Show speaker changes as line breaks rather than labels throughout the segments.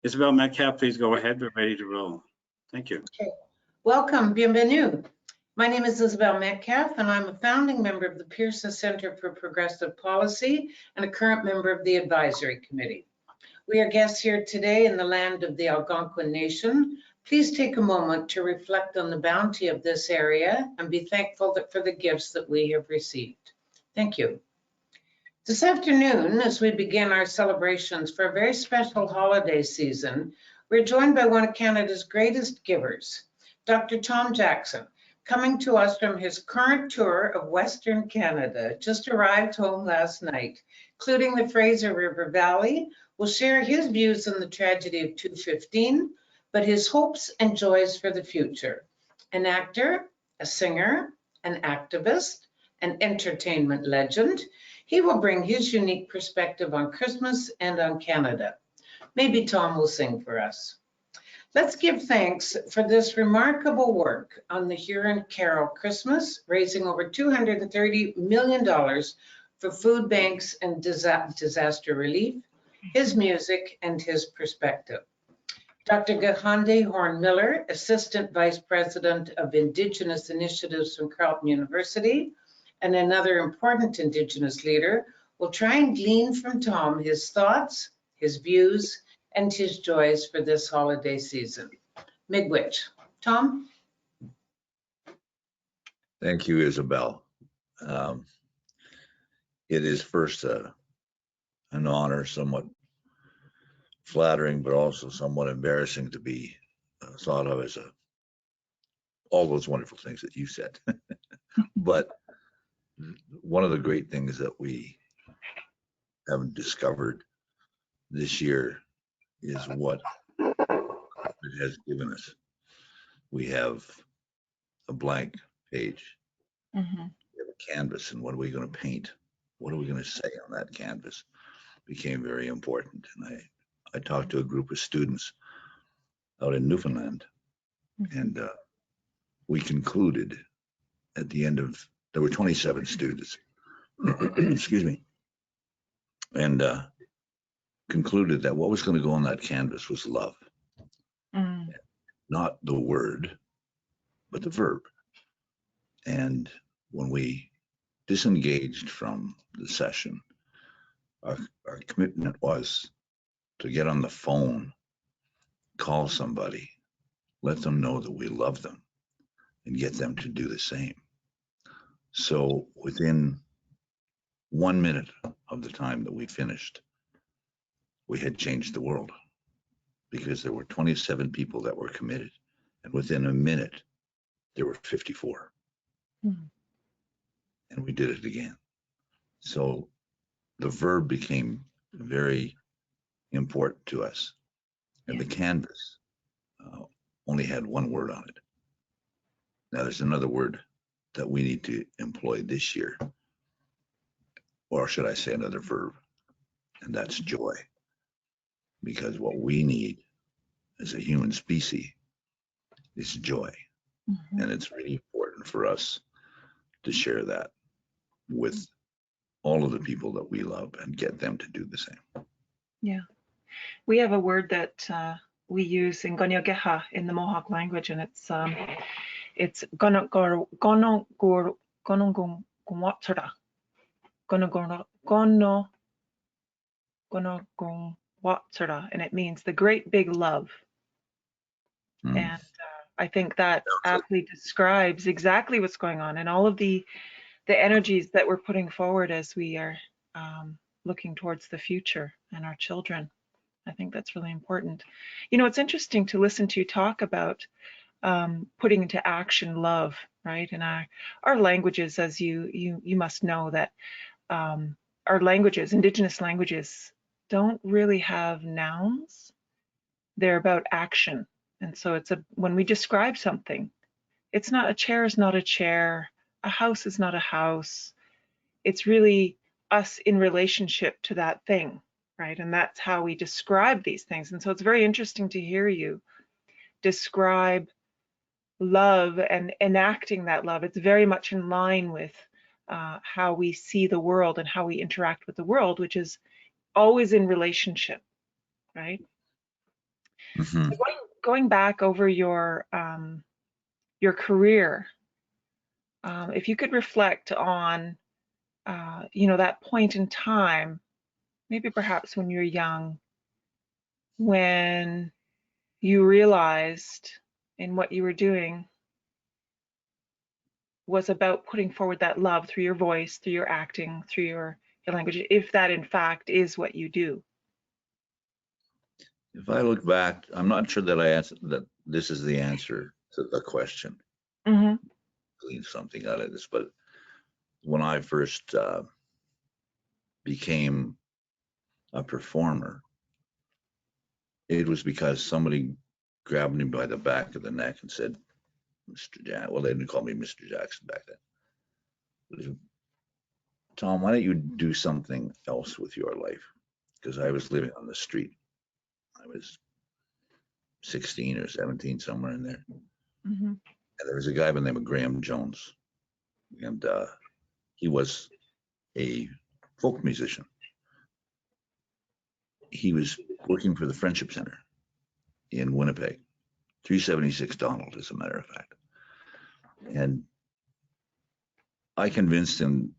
Isabel Metcalf, please go ahead. We're ready to roll. Thank you.
Okay. Welcome, bienvenue. My name is Isabel Metcalf, and I'm a founding member of the Pearson Center for Progressive Policy and a current member of the Advisory Committee. We are guests here today in the land of the Algonquin Nation. Please take a moment to reflect on the bounty of this area and be thankful for the gifts that we have received. Thank you. This afternoon, as we begin our celebrations for a very special holiday season, we're joined by one of Canada's greatest givers, Dr. Tom Jackson, coming to us from his current tour of Western Canada, just arrived home last night, including the Fraser River Valley, will share his views on the tragedy of 215, but his hopes and joys for the future. An actor, a singer, an activist, an entertainment legend, he will bring his unique perspective on Christmas and on Canada. Maybe Tom will sing for us. Let's give thanks for this remarkable work on the Huron Carol Christmas, raising over $230 million for food banks and disaster relief, his music and his perspective. Dr. Gahande Horn-Miller, Assistant Vice President of Indigenous Initiatives from Carleton University, and another important Indigenous leader, will try and glean from Tom his thoughts, his views, and his joys for this holiday season. Miigwech. Tom?
Thank you, Isabel. It is first an honor, somewhat flattering, but also somewhat embarrassing to be thought of as all those wonderful things that you said. But one of the great things that we have discovered this year is what it has given us. We have a blank page.
Mm-hmm.
We have a canvas, and what are we going to paint? What are we going to say on that canvas? Became very important. And I talked to a group of students out in Newfoundland, and we concluded at the end of, there were 27 students, excuse me, and concluded that what was going to go on that canvas was love. Not the word, but the verb. And when we disengaged from the session, our commitment was to get on the phone, call somebody, let them know that we love them, and get them to do the same. So within 1 minute of the time that we finished, we had changed the world, because there were 27 people that were committed, and within a minute there were 54. And we did it again. So the verb became very important to us, and the canvas only had one word on it. Now there's another word that we need to employ this year, or should I say another verb, and that's joy. Because what we need as a human species is joy. And it's really important for us to share that with all of the people that we love and get them to do the same.
Yeah. We have a word that we use in Gonyogeha in the Mohawk language, and it's gonongongwatsura. Gonongongwatsura, and it means the great big love. And I think that aptly describes exactly what's going on and all of the energies that we're putting forward as we are looking towards the future and our children. I think that's really important. You know, it's interesting to listen to you talk about putting into action love, right? And our languages, as you must know, that our languages, Indigenous languages, don't really have nouns. They're about action. And so it's when we describe something, it's not, a chair is not a chair, a house is not a house. It's really us in relationship to that thing, right? And that's how we describe these things. And so it's very interesting to hear you describe love and enacting that love. It's very much in line with how we see the world and how we interact with the world, which is always in relationship, right?
Mhm.
Going back over your career, if you could reflect on, that point in time, maybe perhaps when you're young, when you realized in what you were doing was about putting forward that love through your voice, through your acting, through your language, if that in fact is what you do.
If I look back, I'm not sure that I answered that this is the answer to the question.
Mm-hmm.
Glean something out of this, but when I first became a performer, it was because somebody grabbed me by the back of the neck and said, "Mr. Jackson," well, they didn't call me Mr. Jackson back then. But Tom, why don't you do something else with your life? Because I was living on the street. I was 16 or 17, somewhere in there.
Mm-hmm.
And there was a guy by the name of Graham Jones. And he was a folk musician. He was working for the Friendship Center in Winnipeg, 376 Donald, as a matter of fact. And I convinced him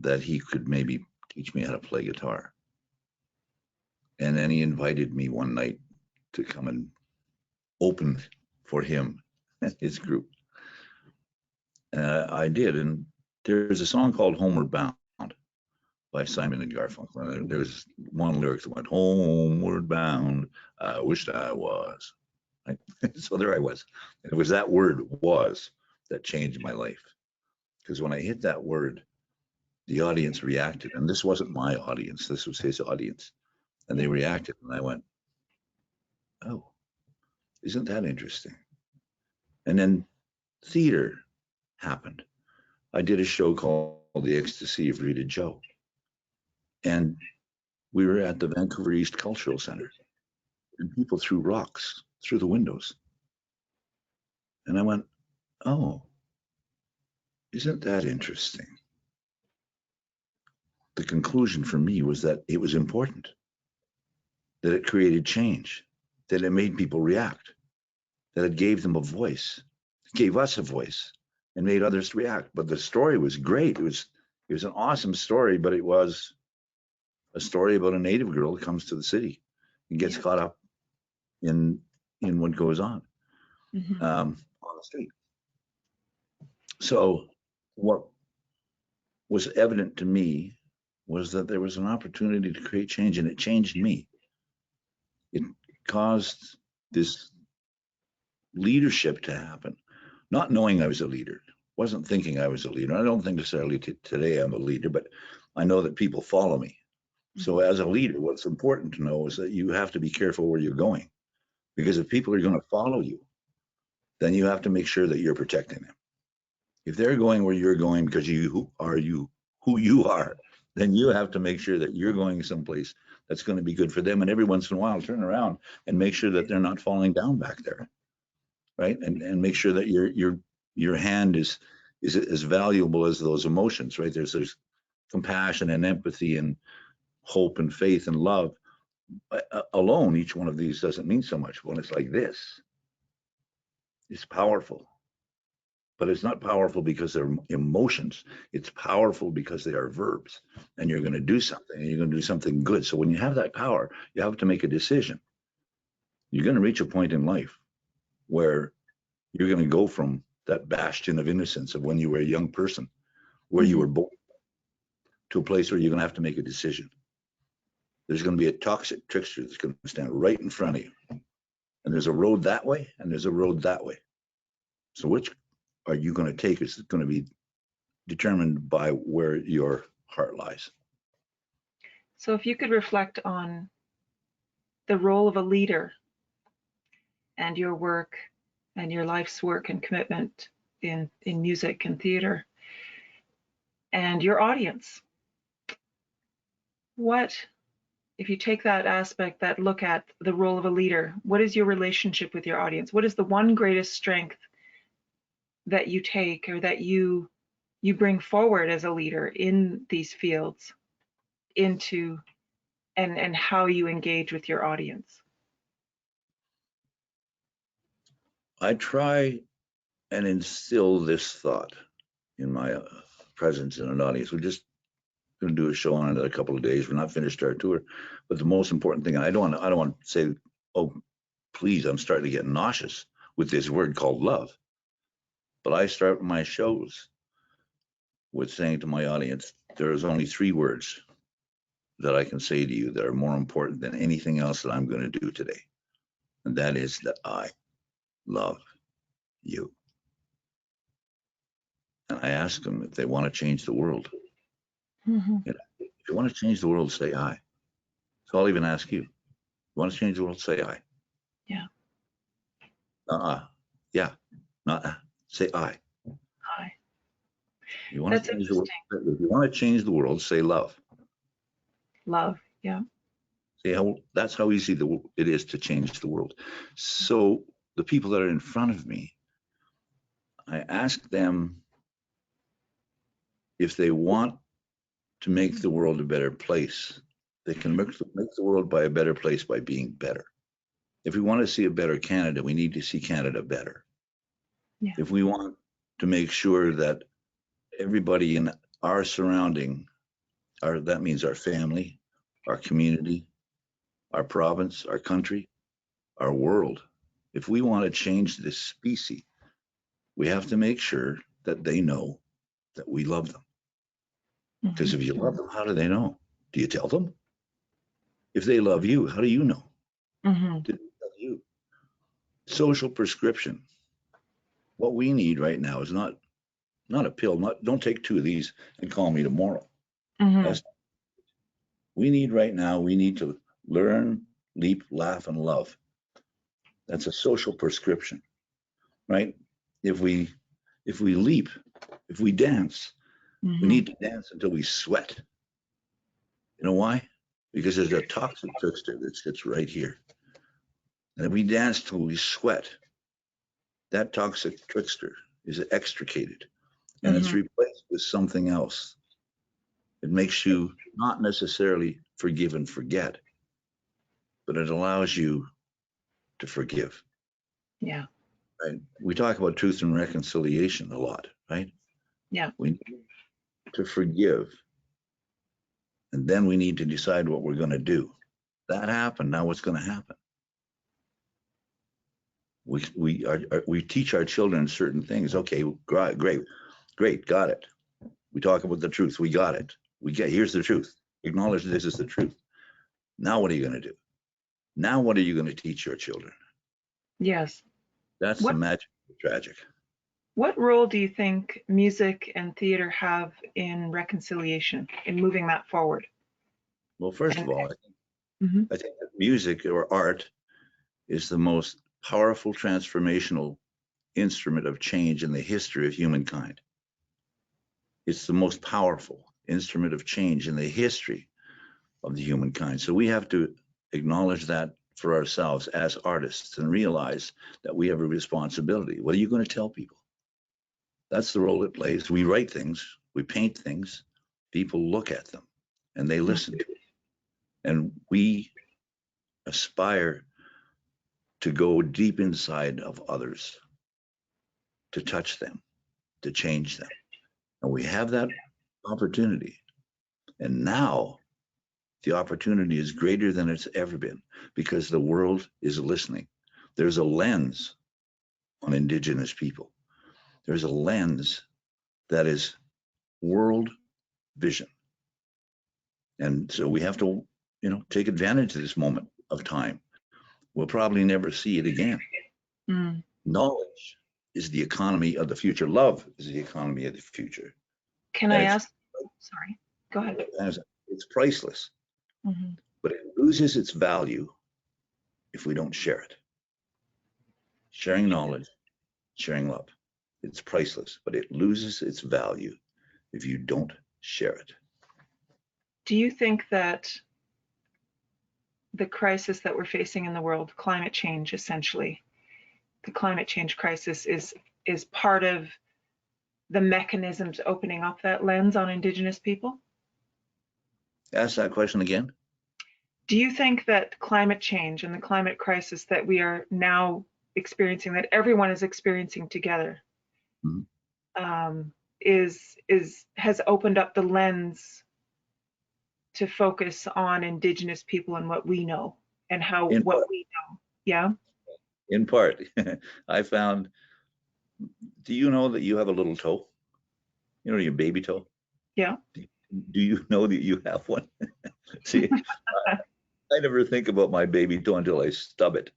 that he could maybe teach me how to play guitar. And then he invited me one night to come and open for him and his group. I did. And there's a song called Homeward Bound by Simon and Garfunkel. There's one lyric that went, "Homeward bound, I wished I was." Right? So there I was. And it was that word "was" that changed my life. Because when I hit that word, the audience reacted. And this wasn't my audience, this was his audience. And they reacted. And I went, "Oh, isn't that interesting?" And then theater happened. I did a show called The Ecstasy of Rita Joe. And we were at the Vancouver East Cultural Center. And people threw rocks through the windows. And I went, "Oh, isn't that interesting?" The conclusion for me was that it was important, that it created change, that it made people react, that it gave them a voice, it gave us a voice and made others react. But the story was great. It was an awesome story, but it was a story about a native girl who comes to the city and gets caught up in what goes on on the street. So what was evident to me was that there was an opportunity to create change, and it changed me. It caused this leadership to happen, not knowing I was a leader, wasn't thinking I was a leader. I don't think necessarily today I'm a leader, but I know that people follow me. So as a leader, what's important to know is that you have to be careful where you're going, because if people are going to follow you, then you have to make sure that you're protecting them. If they're going where you're going because who you are, then you have to make sure that you're going someplace that's going to be good for them. And every once in a while, turn around and make sure that they're not falling down back there, right? And make sure that your hand is as valuable as those emotions, right? There's compassion and empathy and hope and faith and love. Alone, each one of these doesn't mean so much. When it's like this, it's powerful. But it's not powerful because they're emotions. It's powerful because they are verbs. And you're going to do something, and you're going to do something good. So when you have that power, you have to make a decision. You're going to reach a point in life where you're going to go from that bastion of innocence of when you were a young person, where you were born, to a place where you're going to have to make a decision. There's going to be a toxic trickster that's going to stand right in front of you. And there's a road that way, and there's a road that way. So which are you going to take is going to be determined by where your heart lies.
So if you could reflect on the role of a leader and your work and your life's work and commitment in music and theater and your audience, what, if you take that aspect, that look at the role of a leader, what is your relationship with your audience? What is the one greatest strength that you take or that you bring forward as a leader in these fields into and how you engage with your audience?
I try and instill this thought in my presence in an audience. We're just going to do a show on it in a couple of days. We're not finished our tour, but the most important thing, I don't want to say, oh, please, I'm starting to get nauseous with this word called love. But I start my shows with saying to my audience, there is only 3 words that I can say to you that are more important than anything else that I'm going to do today. And that is that I love you. And I ask them if they want to change the world.
Mhm.
If you want to change the world, say I. So I'll even ask you. You want to change the world, say I.
Yeah.
Yeah. Say I.
Hi.
You want
That's
to change the world.
interesting.
If you want to change the world, say love.
Love. Yeah.
See how that's how easy it is to change the world. So the people that are in front of me, I ask them if they want to make the world a better place. They can make the world a better place by being better. If we want to see a better Canada, we need to see Canada better.
Yeah.
If we want to make sure that everybody in our surrounding, that means our family, our community, our province, our country, our world. If we want to change this species, we have to make sure that they know that we love them. Because if you love them, how do they know? Do you tell them? If they love you, how do you know?
Mm-hmm.
Do they tell you? Social prescription. What we need right now is not a pill. Don't take 2 of these and call me tomorrow.
Mm-hmm.
We need right now, we need to learn, leap, laugh, and love. That's a social prescription, right? If we leap, if we dance,
Mm-hmm.
we need to dance until we sweat. You know why? Because there's a toxic trickster that sits right here. And if we dance till we sweat, that toxic trickster is extricated and it's replaced with something else. It makes you not necessarily forgive and forget, but it allows you to forgive.
Yeah.
Right? We talk about truth and reconciliation a lot, right?
Yeah.
We need to forgive, and then we need to decide what we're going to do. That happened. Now what's going to happen? We teach our children certain things. Okay, great, got it. We talk about the truth. We got it. Here's the truth. Acknowledge this is the truth. Now what are you going to do? Now what are you going to teach your children?
Yes.
That's the magic of the tragic.
What role do you think music and theater have in reconciliation, in moving that forward?
Well, first of all,
Mm-hmm.
I think that music or art is the most powerful transformational instrument of change in the history of humankind. It's the most powerful instrument of change in the history of the humankind. So we have to acknowledge that for ourselves as artists and realize that we have a responsibility. What are you going to tell people? That's the role it plays. We write things, we paint things, people look at them and they listen to it. And we aspire to go deep inside of others, to touch them, to change them. And we have that opportunity. And now the opportunity is greater than it's ever been because the world is listening. There's a lens on Indigenous people. There's a lens that is world vision. And so we have to, take advantage of this moment of time. We'll probably never see it again.
Mm.
Knowledge is the economy of the future. Love is the economy of the future.
Can I ask? Sorry, go ahead.
It's priceless, but it loses its value if we don't share it. Sharing knowledge, sharing love. It's priceless, but it loses its value if you don't share it.
Do you think that the crisis that we're facing in the world, climate change, essentially, the climate change crisis is part of the mechanisms opening up that lens on Indigenous people?
Ask that question again.
Do you think that climate change and the climate crisis that we are now experiencing, that everyone is experiencing together,
Mhm.
has opened up the lens to focus on Indigenous people and what we know and how
In
what
part,
we know. Yeah.
in part, I found. Do you know that you have a little toe? You know your baby toe.
Yeah.
Do you know that you have one? See, I never think about my baby toe until I stub it,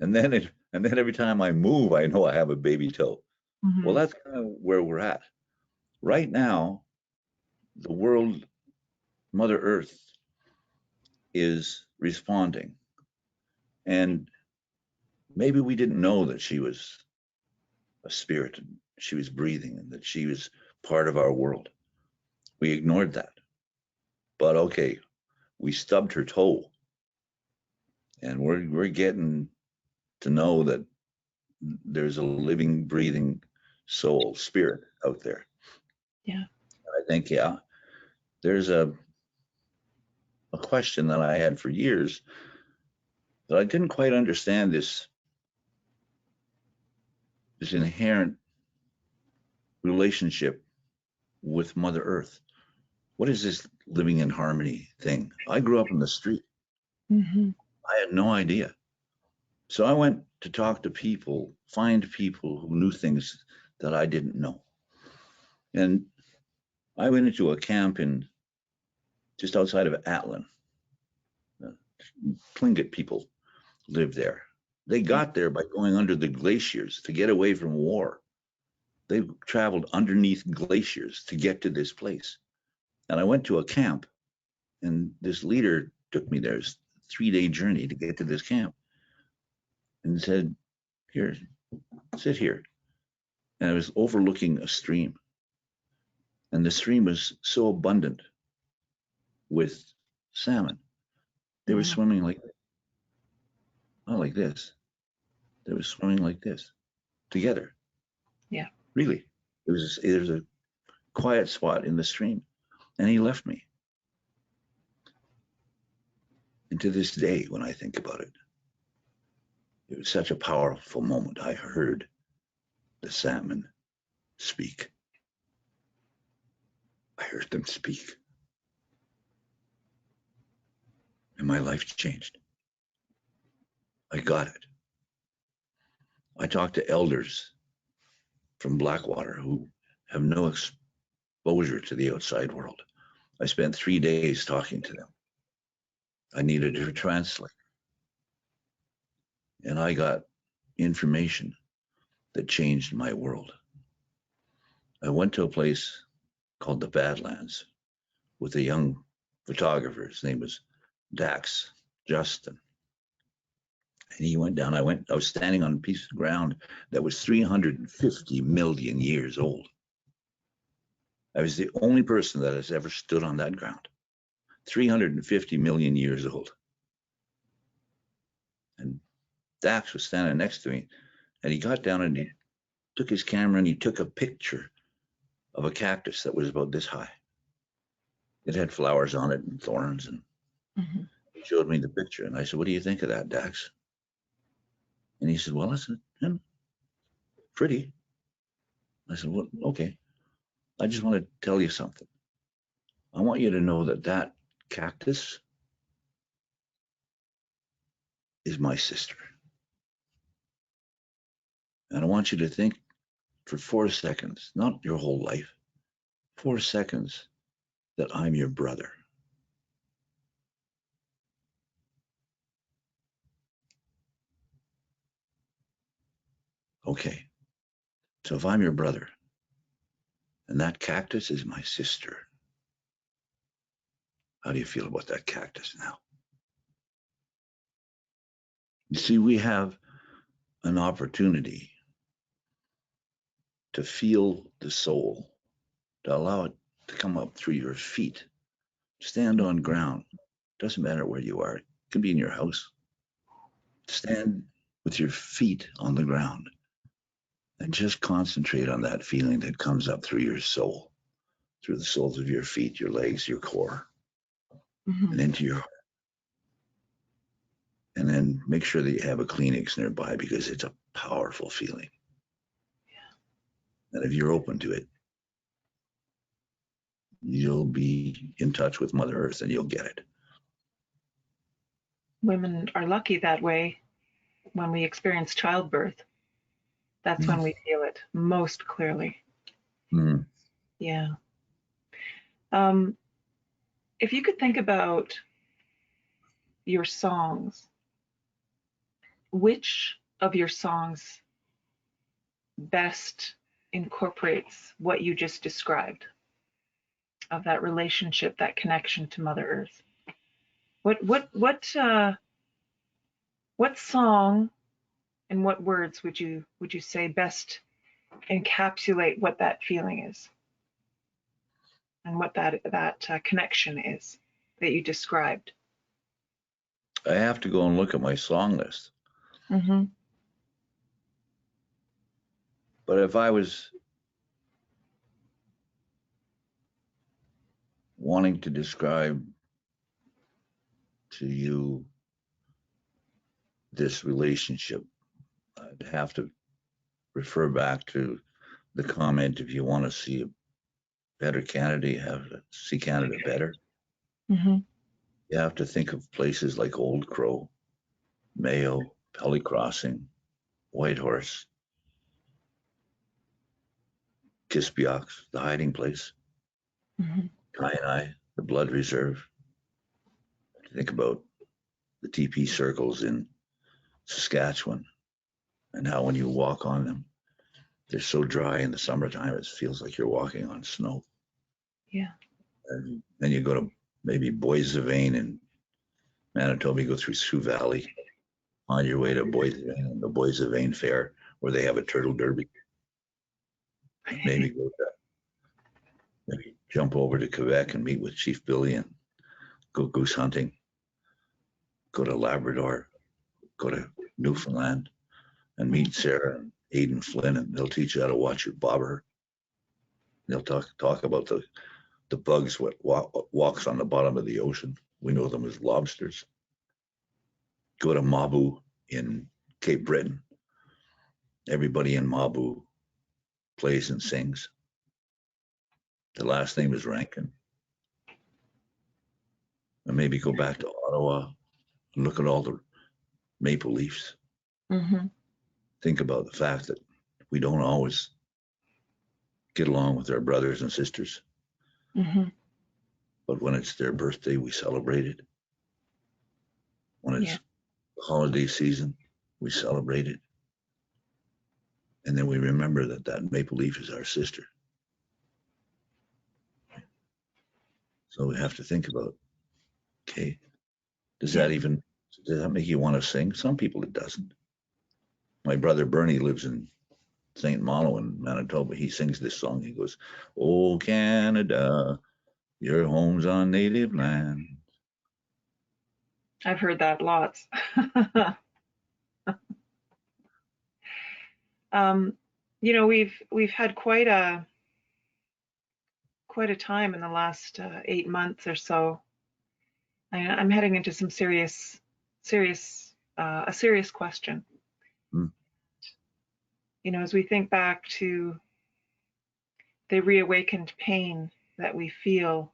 and then every time I move, I know I have a baby toe. Well,
Mhm.
that's kind of where we're at right now. The world, Mother Earth, is responding, and maybe we didn't know that she was a spirit, and she was breathing, and that she was part of our world. We ignored that, but okay, we stubbed her toe, and we're getting to know that there's a living, breathing soul, spirit out there.
Yeah.
I think, yeah, there's a question that I had for years that I didn't quite understand this inherent relationship with Mother Earth. What is this living in harmony thing? I grew up in the street.
Mhm.
I had no idea. So I went to talk to people, find people who knew things that I didn't know. And I went into a camp in just outside of Atlin. Tlingit people live there. They got there by going under the glaciers to get away from war. They traveled underneath glaciers to get to this place. And I went to a camp, and this leader took me there. It's a 3-day journey to get to this camp, and said, "Here, sit here." And I was overlooking a stream, and the stream was so abundant with salmon. They were
Wow.
swimming like, not like this. They were swimming like this together.
Yeah.
Really, there was a quiet spot in the stream, and he left me. And to this day, when I think about it, it was such a powerful moment. I heard the salmon speak. I heard them speak, and my life changed. I got it. I talked to elders from Blackwater who have no exposure to the outside world. I spent 3 days talking to them. I needed a translator, and I got information that changed my world. I went to a place called the Badlands with a young photographer. His name was Dax Justin. And he went down. I was standing on a piece of ground that was 350 million years old. I was the only person that has ever stood on that ground. 350 million years old. And Dax was standing next to me, and he got down and he took his camera and he took a picture of a cactus that was about this high. It had flowers on it and thorns, and
Mhm.
he showed me the picture. And I said, "What do you think of that, Dax?" And he said, "Well, it's pretty." I said, "Well, okay. I just want to tell you something. I want you to know that that cactus is my sister. And I want you to think for 4 seconds, not your whole life, 4 seconds, that I'm your brother." Okay. So if I'm your brother and that cactus is my sister, how do you feel about that cactus now? You see, we have an opportunity to feel the soul, to allow it to come up through your feet, stand on ground. Doesn't matter where you are. It could be in your house. Stand with your feet on the ground and just concentrate on that feeling that comes up through your soul, through the soles of your feet, your legs, your core, and
Mhm.
into your heart. And then make sure that you have a Kleenex nearby because it's a powerful feeling. And if you're open to it, you'll be in touch with Mother Earth and you'll get it.
Women are lucky that way. When we experience childbirth, that's when we feel it most clearly.
Mm.
Yeah. If you could think about your songs, which of your songs best incorporates what you just described of that relationship, that connection to Mother Earth? What song and what words would you say best encapsulate what that feeling is and what that connection is that you described?
I have to go and look at my song list.
Mm-hmm.
But if I was wanting to describe to you this relationship, I'd have to refer back to the comment, if you want to see a better Canada, you have to see Canada better.
Mm-hmm.
You have to think of places like Old Crow, Mayo, Pelly Crossing, Whitehorse, Kispiox, the hiding place,
Mm-hmm.
Kainai, the blood reserve. Think about the TP circles in Saskatchewan and how when you walk on them, they're so dry in the summertime, it feels like you're walking on snow.
Yeah.
And then you go to maybe Boissevain in Manitoba, you go through Sioux Valley on your way to Boissevain and the Boissevain Fair, where they have a turtle derby. And maybe maybe jump over to Quebec and meet with Chief Billy and go goose hunting. Go to Labrador, go to Newfoundland and meet Sarah and Aidan Flynn, and they'll teach you how to watch your bobber. They'll talk about the bugs what walks on the bottom of the ocean. We know them as lobsters. Go to Mabu in Cape Breton. Everybody in Mabu plays and sings. The last name is Rankin. And maybe go back to Ottawa and look at all the maple leafs.
Mm-hmm.
Think about the fact that we don't always get along with our brothers and sisters.
Mm-hmm.
But when it's their birthday, we celebrate it. When it's holiday season, we celebrate it. And then we remember that that maple leaf is our sister. So we have to think about, okay, does that make you want to sing? Some people it doesn't. My brother Bernie lives in St. Malo in Manitoba. He sings this song. He goes, "Oh Canada, your home's on native land."
I've heard that lots. We've had quite a time in the last 8 months or so. I'm heading into some serious a serious question.
Mm.
As we think back to the reawakened pain that we feel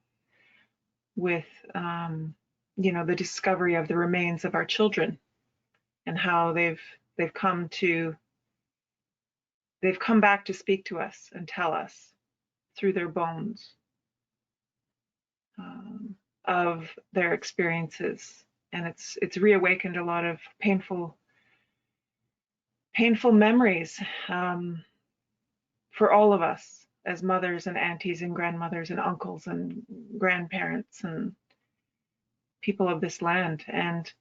with the discovery of the remains of our children and how they've come back to speak to us and tell us through their bones of their experiences, and it's reawakened a lot of painful memories for all of us as mothers and aunties and grandmothers and uncles and grandparents and people of this land. And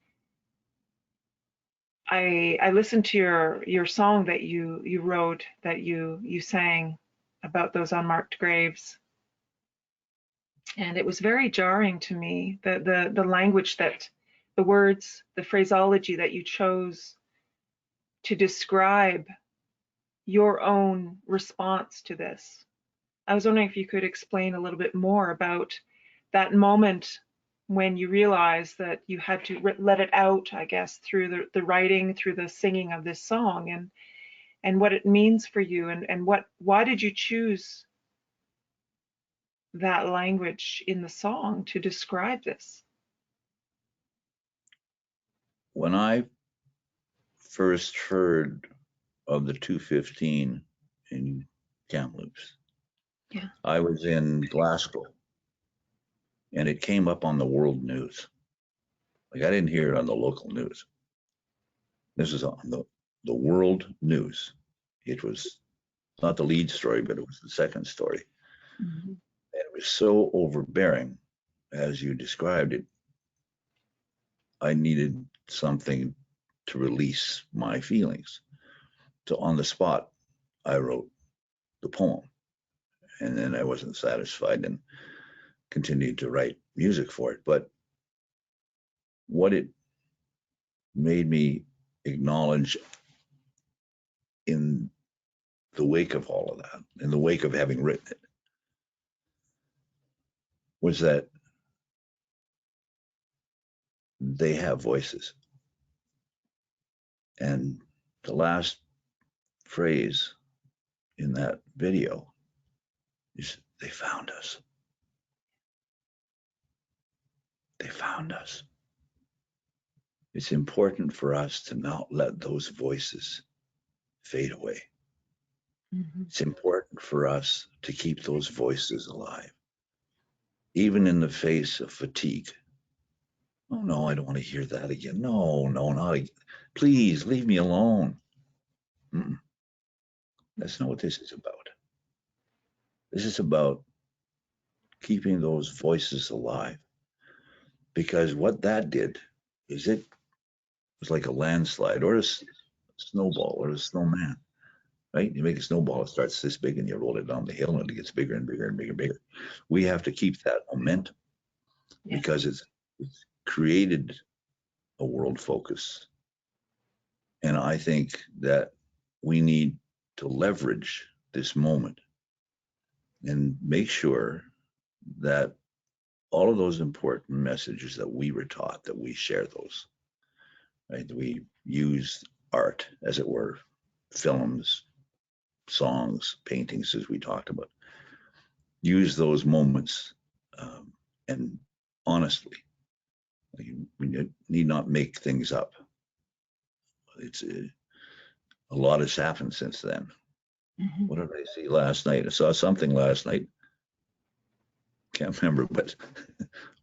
I listened to your song that you wrote, that you sang about those unmarked graves, and it was very jarring to me, the language, that the words, the phraseology that you chose to describe your own response to this. I was wondering if you could explain a little bit more about that moment when you realized that you had to let it out, I guess, through the writing, through the singing of this song, and what it means for you, and why did you choose that language in the song to describe this?
When I first heard of the 215 in Kamloops,
Yeah.
I was in Glasgow, and it came up on the world news. Like, I didn't hear it on the local news. This is on the world news. It was not the lead story, but it was the second story.
Mm-hmm.
And it was so overbearing, as you described it. I needed something to release my feelings. So on the spot, I wrote the poem. And then I wasn't satisfied and continued to write music for it. But what it made me acknowledge in the wake of all of that, in the wake of having written it, was that they have voices. And the last phrase in that video is, they found us. They found us. It's important for us to not let those voices fade away.
Mm-hmm.
It's important for us to keep those voices alive, even in the face of fatigue. Oh, no, I don't want to hear that again. No, not again. Please leave me alone. Mm-mm. That's not what this is about. This is about keeping those voices alive, because what that did is it was like a landslide or a snowball or a snowman, right? You make a snowball, it starts this big and you roll it down the hill and it gets bigger and bigger and bigger and bigger. We have to keep that momentum because it's created a world focus. And I think that we need to leverage this moment and make sure that all of those important messages that we were taught, that we share those, right? That we use art, as it were, films, songs, paintings, as we talked about, use those moments and honestly, we need not make things up. It's a lot has happened since then.
Mm-hmm.
What did I see last night? I saw something last night. Can't remember,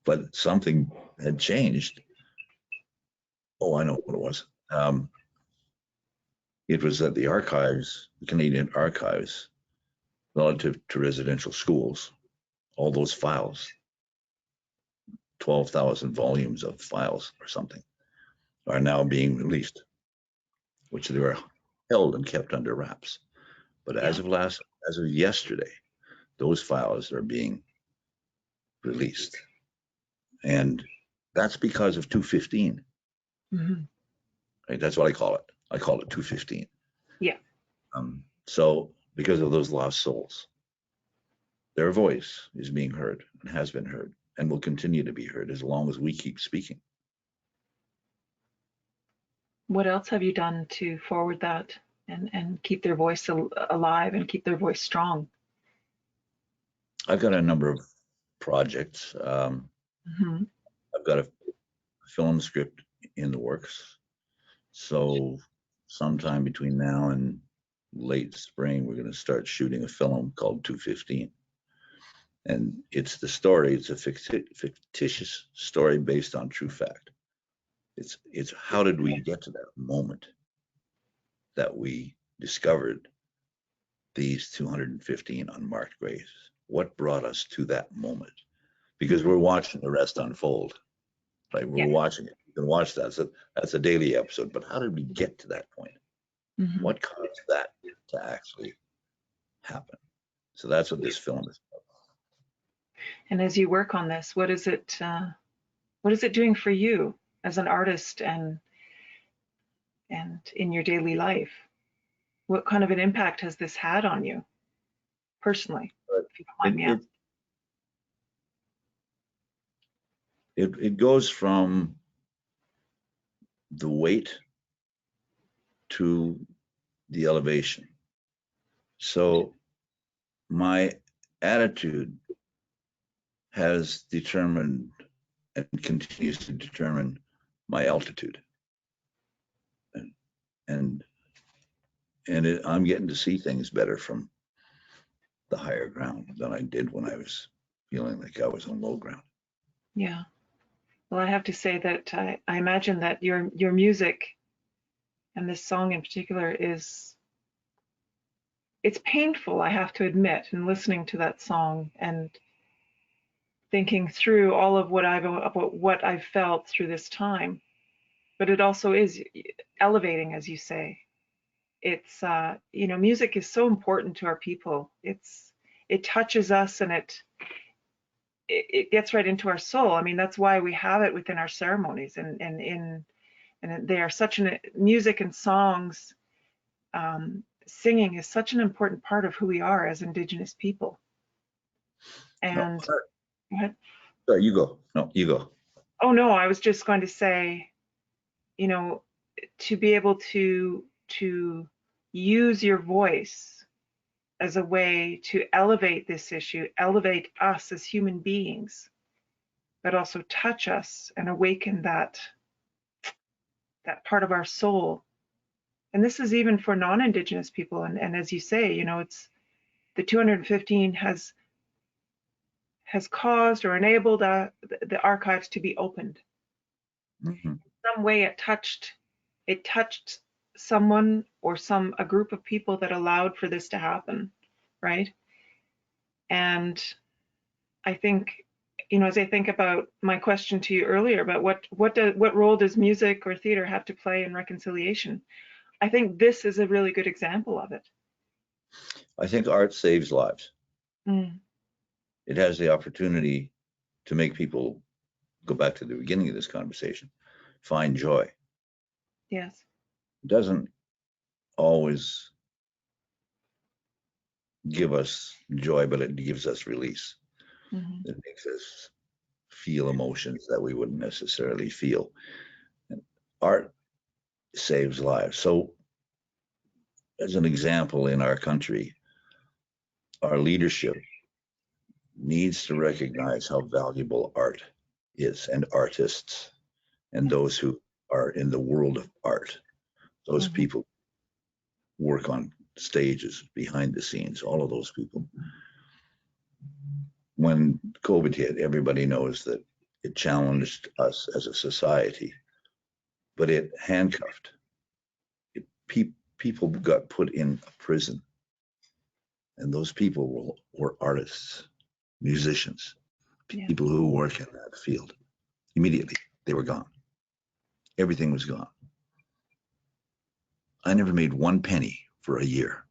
but something had changed. Oh, I know what it was. It was that the archives, the Canadian archives, relative to residential schools, all those files, 12,000 volumes of files or something, are now being released, which they were held and kept under wraps. But as of yesterday, those files are being released. And that's because of 215.
Mm-hmm.
Right? That's what I call it. I call it 215.
Yeah.
So because of those lost souls, their voice is being heard and has been heard and will continue to be heard as long as we keep speaking.
What else have you done to forward that and keep their voice alive and keep their voice strong?
I've got a number of projects.
Mm-hmm.
I've got a film script in the works. So sometime between now and late spring, we're going to start shooting a film called 215. And it's the story, it's a fictitious story based on true fact. It's how did we get to that moment that we discovered these 215 unmarked graves? What brought us to that moment? Because we're watching the rest unfold, right? We're watching it. You can watch that. So that's a daily episode. But how did we get to that point?
Mm-hmm.
What caused that to actually happen? So that's what this film is about.
And as you work on this, what is it doing for you as an artist and in your daily life? What kind of an impact has this had on you personally, if you don't mind me asking?
It goes from the weight to the elevation. So my attitude has determined and continues to determine my altitude. And I'm getting to see things better from the higher ground than I did when I was feeling like I was on low ground.
Yeah. Well, I have to say that I imagine that your music and this song in particular it's painful, I have to admit, in listening to that song and thinking through all of what I've felt through this time. But it also is elevating, as you say. It's music is so important to our people. It touches us, and it gets right into our soul. I mean, that's why we have it within our ceremonies, and they are such an music and songs. Singing is such an important part of who we are as Indigenous people. And
No, sorry, you go. No, you go.
oh no, I was just going to say, to be able to use your voice as a way to elevate this issue, elevate us as human beings, but also touch us and awaken that part of our soul. And this is even for non-Indigenous people. And as you say, it's the 215 has caused or enabled the archives to be opened.
Mm-hmm.
In some way it touched someone or a group of people that allowed for this to happen, right? And I think, as I think about my question to you earlier about what role does music or theater have to play in reconciliation, I think this is a really good example of it.
I think art saves lives.
Mm.
It has the opportunity to make people, go back to the beginning of this conversation, find joy.
Yes.
It doesn't always give us joy, but it gives us release.
Mm-hmm.
It makes us feel emotions that we wouldn't necessarily feel. And art saves lives. So, as an example, in our country, our leadership needs to recognize how valuable art is, and artists, and those who are in the world of art. Those
Mm-hmm.
people work on stages, behind the scenes, all of those people. When COVID hit, everybody knows that it challenged us as a society, but it handcuffed. People got put in a prison, and those people were artists, musicians,
Yeah.
people who work in that field. Immediately, they were gone. Everything was gone. I never made 1 penny for a year,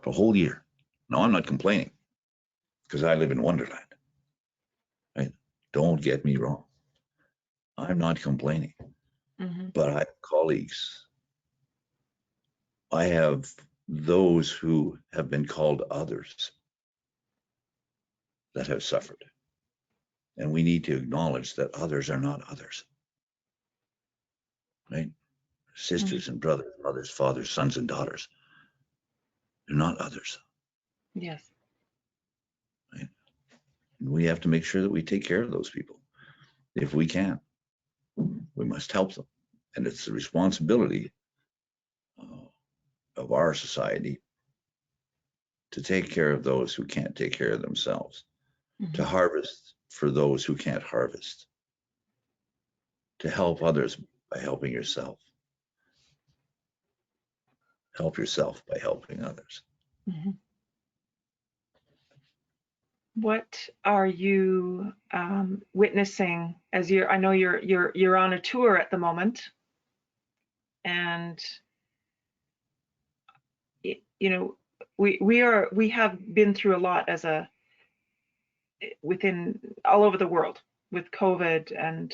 for a whole year. No, I'm not complaining, because I live in Wonderland. Right? Don't get me wrong. I'm not complaining,
Mm-hmm.
but I have colleagues. I have those who have been called others that have suffered. And we need to acknowledge that others are not others. Right? Sisters and brothers, mothers, fathers, sons and daughters. They're not others.
Yes.
Right? And we have to make sure that we take care of those people. If we can, we must help them. And it's the responsibility of our society to take care of those who can't take care of themselves,
Mm-hmm.
to harvest for those who can't harvest, to help others by helping yourself. Help yourself by helping others.
Mm-hmm. What are you witnessing as I know you're on a tour at the moment, and we have been through a lot within all over the world with COVID, and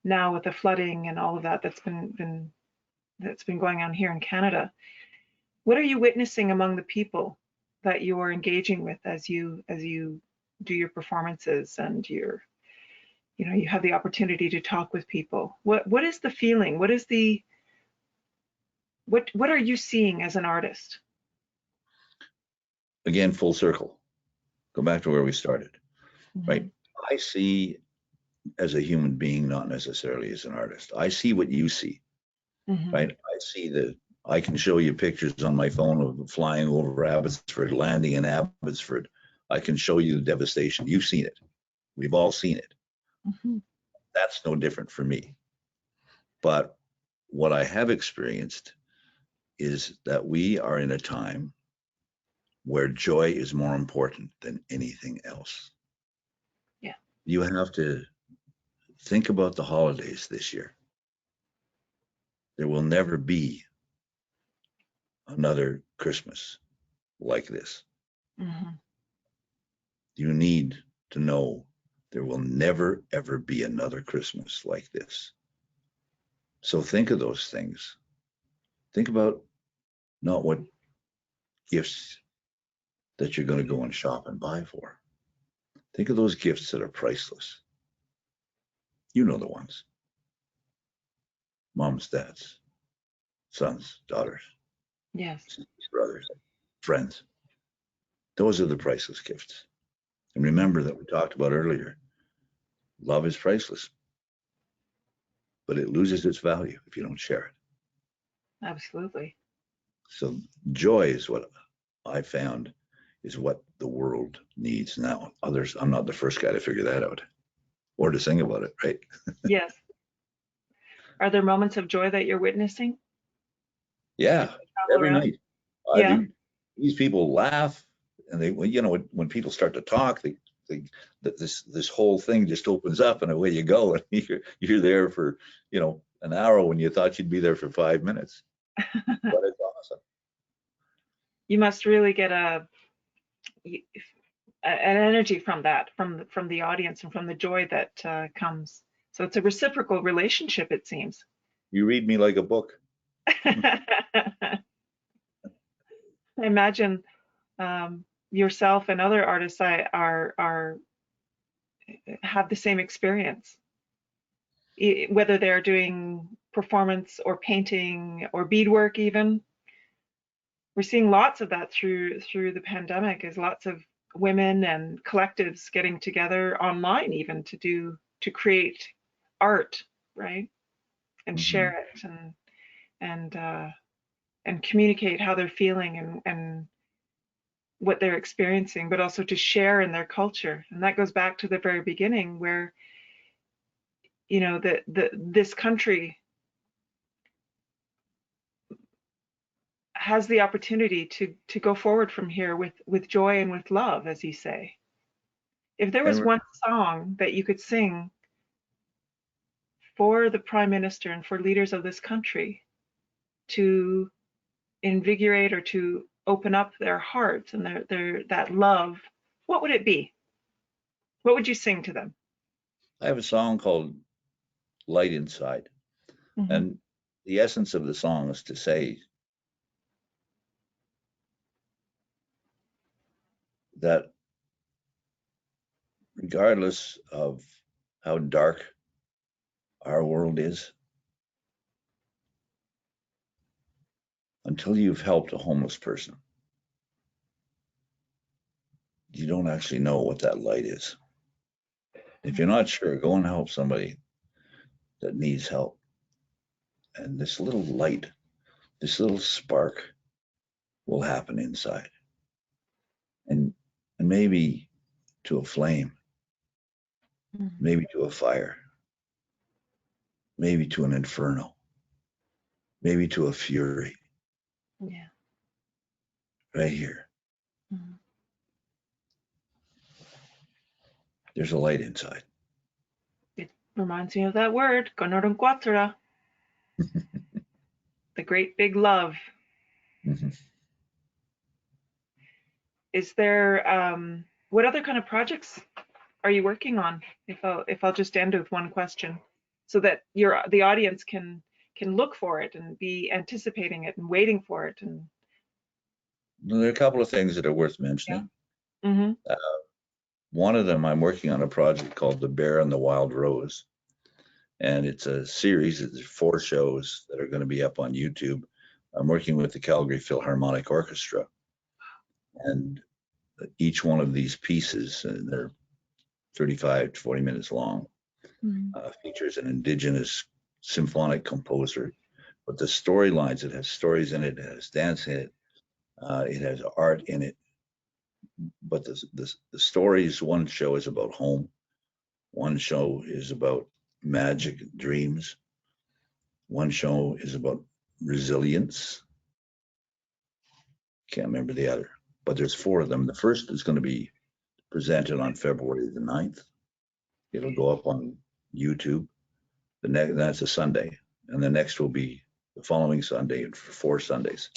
now with the flooding and all of that's been going on here in Canada. What are you witnessing among the people that you are engaging with as you do your performances and your you know, you have the opportunity to talk with people. What is the feeling? What is the what are you seeing as an artist?
Again, full circle. Go back to where we started, right? I see as a human being, not necessarily as an artist. I see what you see, right? I see I can show you pictures on my phone of flying over Abbotsford, landing in Abbotsford. I can show you the devastation. You've seen it. We've all seen it. That's no different for me. But what I have experienced is that we are in a time where joy is more important than anything else.
Yeah.
You have to think about the holidays this year. There will never be another Christmas like this. You need to know there will never, ever be another Christmas like this. So think of those things. Think about not what gifts that you're going to go and shop and buy for. Think of those gifts that are priceless. You know the ones. Moms, dads, sons, daughters,
Yes.
brothers, friends. Those are the priceless gifts. And remember that we talked about earlier, love is priceless, but it loses its value if you don't share it.
Absolutely.
So joy is what I found is what the world needs now. Others, I'm not the first guy to figure that out or to sing about it, right?
Yes. Are there moments of joy that you're witnessing?
Yeah, every night.
Yeah.
These people laugh, and they, you know, when people start to talk, this whole thing just opens up, and away you go, and you're there for, you know, an hour when you thought you'd be there for 5 minutes. But it's awesome.
You must really get an energy from that, from the audience and from the joy that comes. So it's a reciprocal relationship, it seems.
You read me like a book.
I imagine yourself and other artists have the same experience, whether they're doing performance or painting or beadwork even. We're seeing lots of that through the pandemic, is lots of women and collectives getting together online even to create art, right? And share it and communicate how they're feeling and what they're experiencing, but also to share in their culture. And that goes back to the very beginning where, you know, this country has the opportunity to go forward from here with joy and with love, as you say. If there was one song that you could sing for the Prime Minister and for leaders of this country to invigorate or to open up their hearts and their that love, what would it be? What would you sing to them?
I have a song called Light Inside. And the essence of the song is to say that regardless of how dark our world is, until you've helped a homeless person, you don't actually know what that light is. If you're not sure, go and help somebody that needs help. And this little light, this little spark will happen inside. And maybe to a flame, maybe to a fire, maybe to an inferno, maybe to a fury.
Yeah.
Right here. There's a light inside.
It reminds me of that word, Gonorum Quatra. The great big love. Is there, what other kind of projects are you working on? If I'll just end with one question, so that the audience can look for it and be anticipating it and waiting for it. And
There are a couple of things that are worth mentioning. One of them, I'm working on a project called The Bear and the Wild Rose. And it's a series, it's 4 shows that are going to be up on YouTube. I'm working with the Calgary Philharmonic Orchestra. And each one of these pieces, and they're 35 to 40 minutes long, features an Indigenous symphonic composer. But the storylines, it has stories in it, it has dance in it, it has art in it. But the stories, one show is about home, one show is about magic, dreams, one show is about resilience. Can't remember the other, but there's 4 of them. The first is going to be presented on February the 9th. It'll go up on YouTube. The next, that's a Sunday, and the next will be the following Sunday, and for 4 Sundays,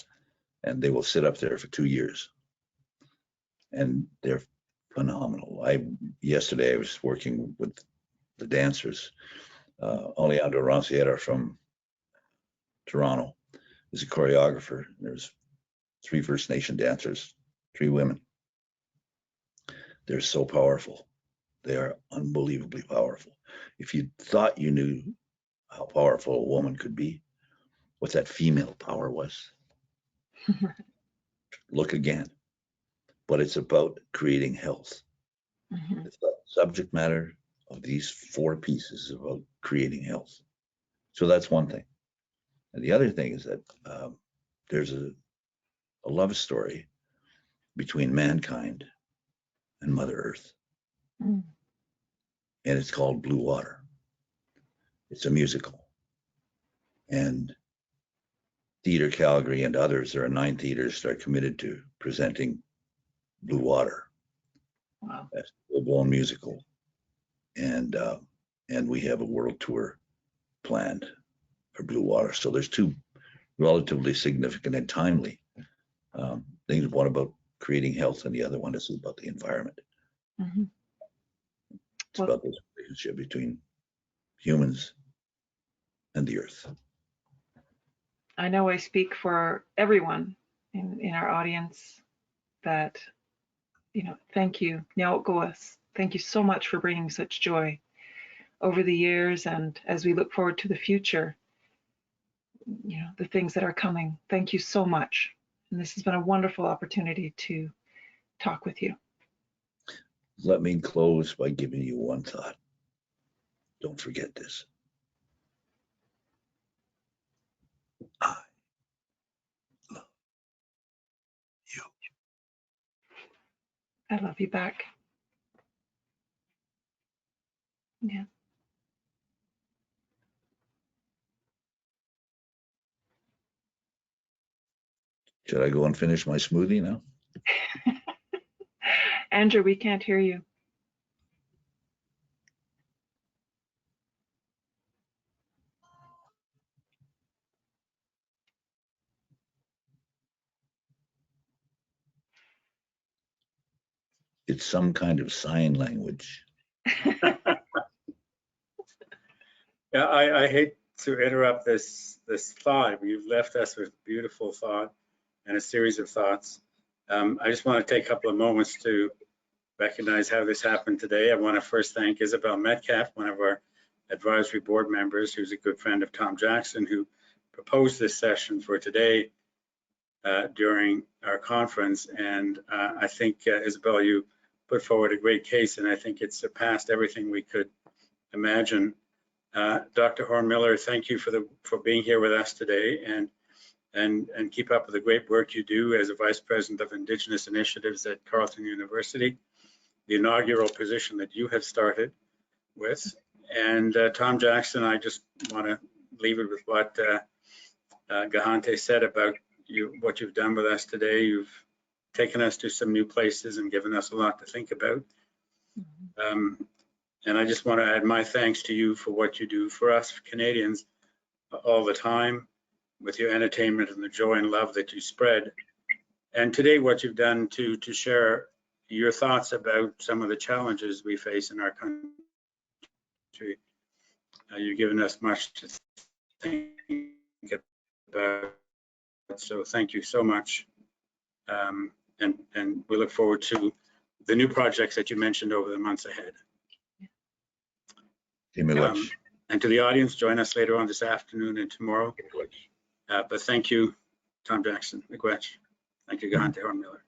and they will sit up there for 2 years, and they're phenomenal. Yesterday I was working with the dancers. Oleandro Ronciera from Toronto is a choreographer. There's 3 First Nation dancers, 3 women. They're so powerful. They are unbelievably powerful. If you thought you knew how powerful a woman could be, what that female power was, look again. But it's about creating health. It's the subject matter of these 4 pieces about creating health. So that's one thing. And the other thing is that there's a love story between mankind and Mother Earth. And it's called Blue Water. It's a musical. And Theatre Calgary and others, there are 9 theaters that are committed to presenting Blue Water.
Wow.
That's a full-blown musical. And we have a world tour planned for Blue Water. So there's 2 relatively significant and timely things. One about creating health, and the other one is about the environment. It's about this relationship between humans and the earth.
I know I speak for everyone in our audience that, thank you, Nyawgoas. Thank you so much for bringing such joy over the years, and as we look forward to the future, the things that are coming. Thank you so much. And this has been a wonderful opportunity to talk with you.
Let me close by giving you one thought. Don't forget this. I love you.
I love you back. Yeah.
Should I go and finish my smoothie now?
Andrew, we can't hear you.
It's some kind of sign language.
Yeah, I hate to interrupt this thought. You've left us with beautiful thought and a series of thoughts. I just want to take a couple of moments to recognize how this happened today. I want to first thank Isabel Metcalf, one of our advisory board members, who's a good friend of Tom Jackson, who proposed this session for today during our conference. And I think, Isabel, you put forward a great case, and I think it surpassed everything we could imagine. Dr. Horn-Miller, thank you for being here with us today, and keep up with the great work you do as a Vice President of Indigenous Initiatives at Carleton University, the inaugural position that you have started with. And Tom Jackson, I just want to leave it with what Gahante said about what you've done with us today. You've taken us to some new places and given us a lot to think about. And I just want to add my thanks to you for what you do for us Canadians all the time, with your entertainment and the joy and love that you spread. And today, what you've done to share your thoughts about some of the challenges we face in our country. You've given us much to think about. So thank you so much. And we look forward to the new projects that you mentioned over the months ahead. And to the audience, join us later on this afternoon and tomorrow. But thank you, Tom Jackson, Miigwech. Thank you, Gahante Hormiller.